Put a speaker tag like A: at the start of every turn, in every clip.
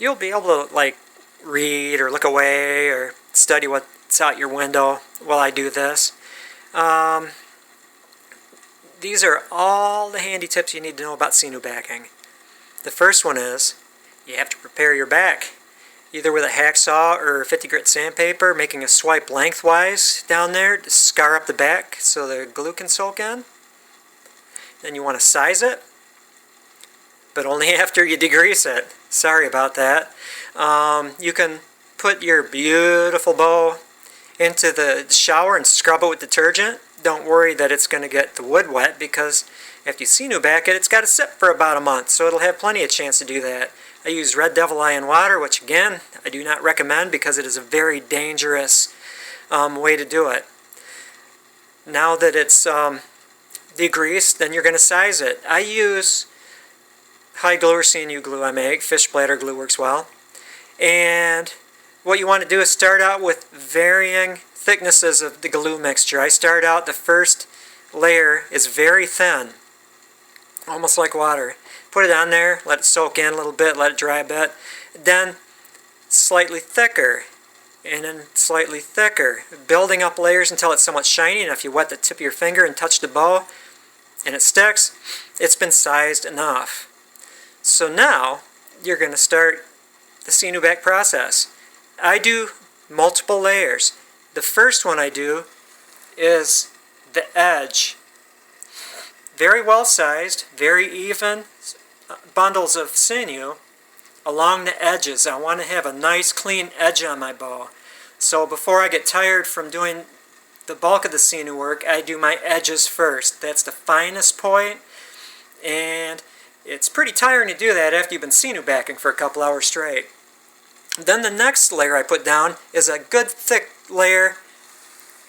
A: you'll be able to like read or look away or study what's out your window while I do this. These are all the handy tips you need to know about Sinew backing. The first one is you have to prepare your back, either with a hacksaw or 50 grit sandpaper, making a swipe lengthwise down there to scar up the back so the glue can soak in. Then you want to size it, but only after you degrease it. Sorry about that. You can put your beautiful bow into the shower and scrub it with detergent. Don't worry that it's going to get the wood wet, because after you Sinew back it, it's got to sit for about a month, so it'll have plenty of chance to do that. I use Red Devil Iron water, which again, I do not recommend because it is a very dangerous way to do it. Now that it's degreased, then you're going to size it. I use hide glue or Sinew glue I make. Fish bladder glue works well. And what you want to do is start out with varying thicknesses of the glue mixture. I start out, the first layer is very thin, almost like water. Put it on there, let it soak in a little bit, let it dry a bit. Then slightly thicker, and then slightly thicker, building up layers until it's somewhat shiny, and if you wet the tip of your finger and touch the bow and it sticks, it's been sized enough. So now you're going to start the Sinew back process. I do multiple layers. The first one I do is the edge. Very well sized, very even bundles of Sinew along the edges. I want to have a nice clean edge on my bow. So before I get tired from doing the bulk of the Sinew work, I do my edges first. That's the finest point, and it's pretty tiring to do that after you've been Sinew backing for a couple hours straight. Then the next layer I put down is a good thick layer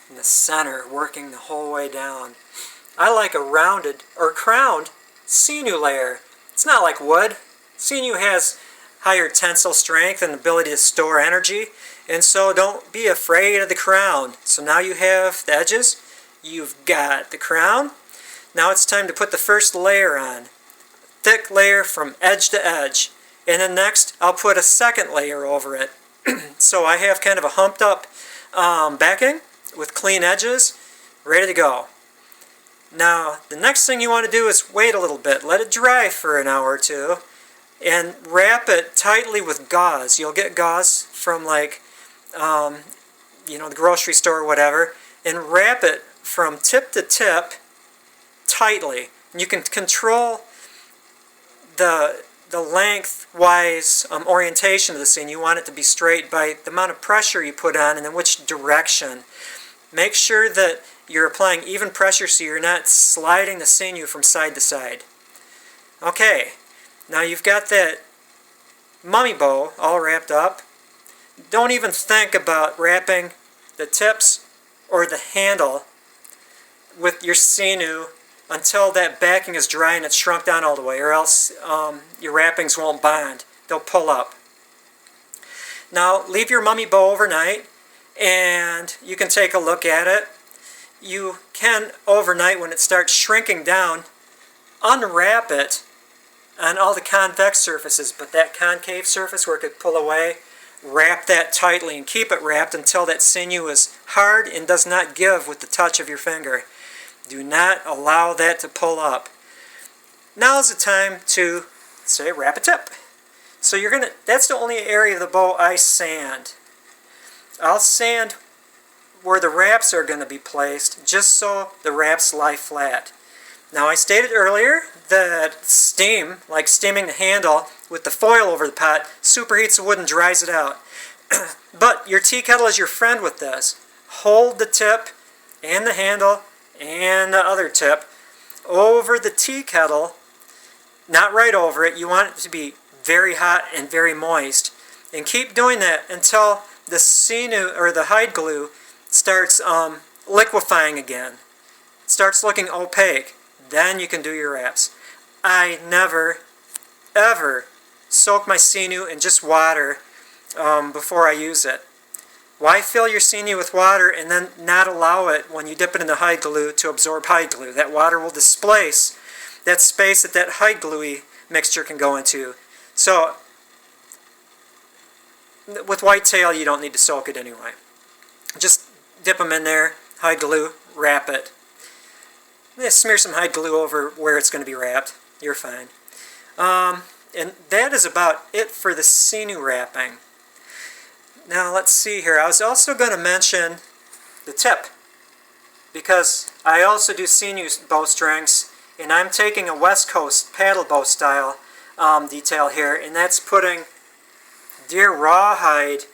A: in the center, working the whole way down. I like a rounded or crowned Sinew layer. It's not like wood. Sinew has higher tensile strength and ability to store energy, and so don't be afraid of the crown. So now you have the edges, you've got the crown. Now it's time to put the first layer on. Thick layer from edge to edge. And then next I'll put a second layer over it. So I have kind of a humped up backing with clean edges, ready to go. Now the next thing you want to do is wait a little bit. Let it dry for an hour or two and wrap it tightly with gauze. You'll get gauze from like the grocery store or whatever, and wrap it from tip to tip tightly. And you can control the lengthwise orientation of the Sinew. You want it to be straight by the amount of pressure you put on and in which direction. Make sure that you're applying even pressure so you're not sliding the Sinew from side to side. Okay, now you've got that mummy bow all wrapped up. Don't even think about wrapping the tips or the handle with your Sinew until that backing is dry and it's shrunk down all the way, or else your wrappings won't bond. They'll pull up. Now leave your mummy bow overnight and you can take a look at it. You can overnight, when it starts shrinking down, unwrap it on all the convex surfaces, but that concave surface where it could pull away, wrap that tightly and keep it wrapped until that Sinew is hard and does not give with the touch of your finger. Do not allow that to pull up. Now is the time to, say, wrap a tip. So that's the only area of the bow I sand. I'll sand where the wraps are going to be placed, just so the wraps lie flat. Now I stated earlier that steam, like steaming the handle with the foil over the pot, superheats the wood and dries it out. But your tea kettle is your friend with this. Hold the tip and the handle and the other tip over the tea kettle, not right over it. You want it to be very hot and very moist. And keep doing that until the Sinew or the hide glue starts liquefying again. It starts looking opaque. Then you can do your wraps. I never, ever soak my Sinew in just water before I use it. Why fill your Sinew with water and then not allow it, when you dip it in the hide glue, to absorb hide glue? That water will displace that space that hide gluey mixture can go into. So with whitetail, you don't need to soak it anyway. Just dip them in there, hide glue, wrap it. Smear some hide glue over where it's going to be wrapped. You're fine. And that is about it for the Sinew wrapping. Now let's see here. I was also going to mention the tip, because I also do Sinew bowstrings, and I'm taking a West Coast paddle bow style detail here, and that's putting deer rawhide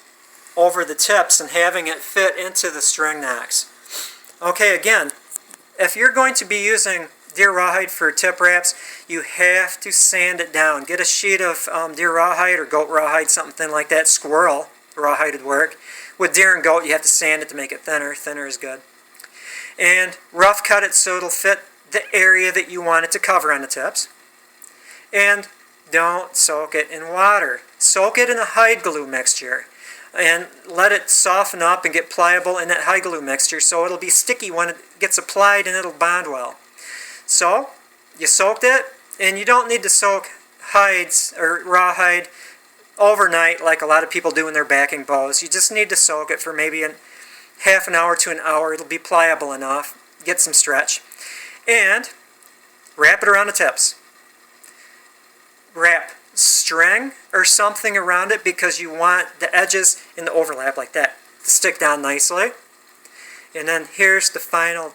A: over the tips and having it fit into the string nocks. Okay, again, if you're going to be using deer rawhide for tip wraps, you have to sand it down. Get a sheet of deer rawhide or goat rawhide, something like that. Squirrel rawhide would work. With deer and goat, you have to sand it to make it thinner. Thinner is good. And rough cut it so it'll fit the area that you want it to cover on the tips. And don't soak it in water. Soak it in a hide glue mixture and let it soften up and get pliable in that hide glue mixture, so it'll be sticky when it gets applied and it'll bond well. So you soaked it, and you don't need to soak hides or rawhide overnight like a lot of people do in their backing bows. You just need to soak it for maybe half an hour to an hour. It'll be pliable enough, get some stretch, and wrap it around the tips. Wrap string or something around it, because you want the edges in the overlap like that to stick down nicely. And then here's the final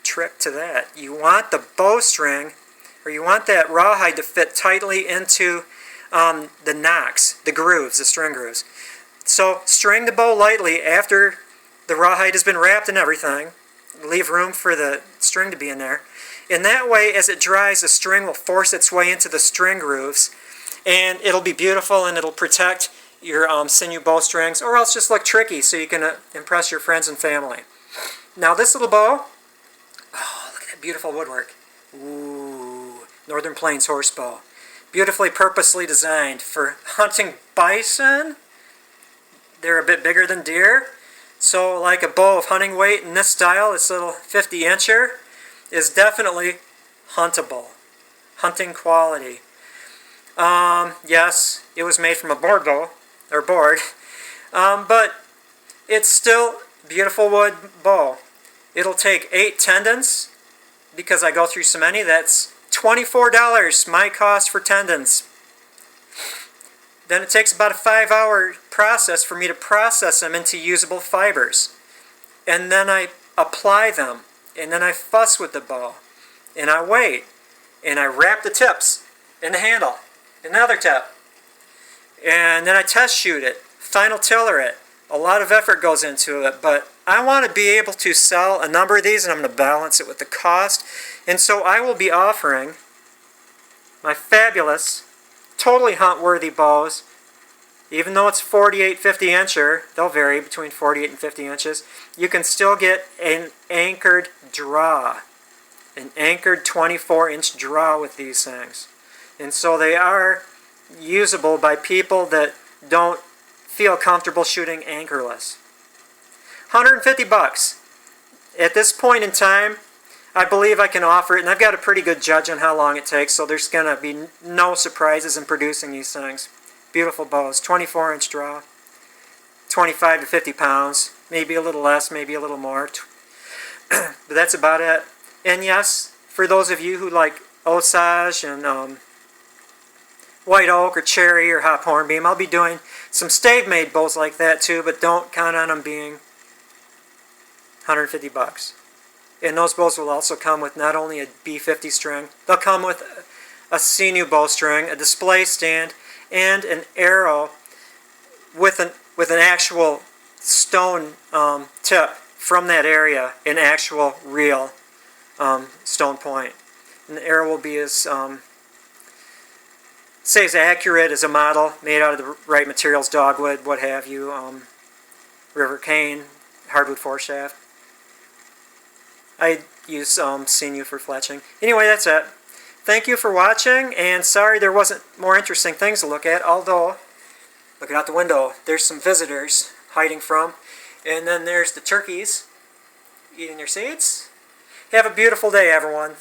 A: trick to that. You want the bowstring, or you want that rawhide to fit tightly into the nocks, the grooves, the string grooves. So string the bow lightly after the rawhide has been wrapped and everything. Leave room for the string to be in there. And that way, as it dries, the string will force its way into the string grooves, and it'll be beautiful, and it'll protect your Sinew bowstrings, or else just look tricky so you can impress your friends and family. Now this little bow, oh, look at that beautiful woodwork. Ooh, Northern Plains horse bow. Beautifully purposely designed for hunting bison. They're a bit bigger than deer. So like a bow of hunting weight in this style, this little 50-incher, is definitely huntable. Hunting quality. Yes, it was made from a board bow, or board, but it's still beautiful wood bow. It'll take 8 tendons, because I go through so many. That's $24, my cost for tendons. Then it takes about a 5-hour process for me to process them into usable fibers. And then I apply them, and then I fuss with the bow, and I wait, and I wrap the tips in the handle, another tip, and then I test shoot it, final tiller it. A lot of effort goes into it, but I want to be able to sell a number of these, and I'm going to balance it with the cost. And so I will be offering my fabulous, totally hunt-worthy bows. Even though it's 48, 50-incher, they'll vary between 48 and 50 inches, you can still get an anchored draw, an anchored 24-inch draw with these things. And so they are usable by people that don't feel comfortable shooting anchorless. 150 bucks. At this point in time, I believe I can offer it, and I've got a pretty good judge on how long it takes, so there's going to be no surprises in producing these things. Beautiful bows, 24-inch draw, 25 to 50 pounds, maybe a little less, maybe a little more. But that's about it. And yes, for those of you who like Osage and white oak or cherry or hop hornbeam, I'll be doing some stave-made bows like that too, but don't count on them being 150 bucks. And those bows will also come with not only a B50 string, they'll come with a Sinew bowstring, a display stand, and an arrow with an actual stone tip from that area, an actual real stone point. And the arrow will be as accurate as a model, made out of the right materials, dogwood, what have you, river cane, hardwood foreshaft. I use Sinew for fletching. Anyway, that's it. Thank you for watching, and sorry there wasn't more interesting things to look at, although, looking out the window, there's some visitors hiding from, and then there's the turkeys eating their seeds. Have a beautiful day, everyone.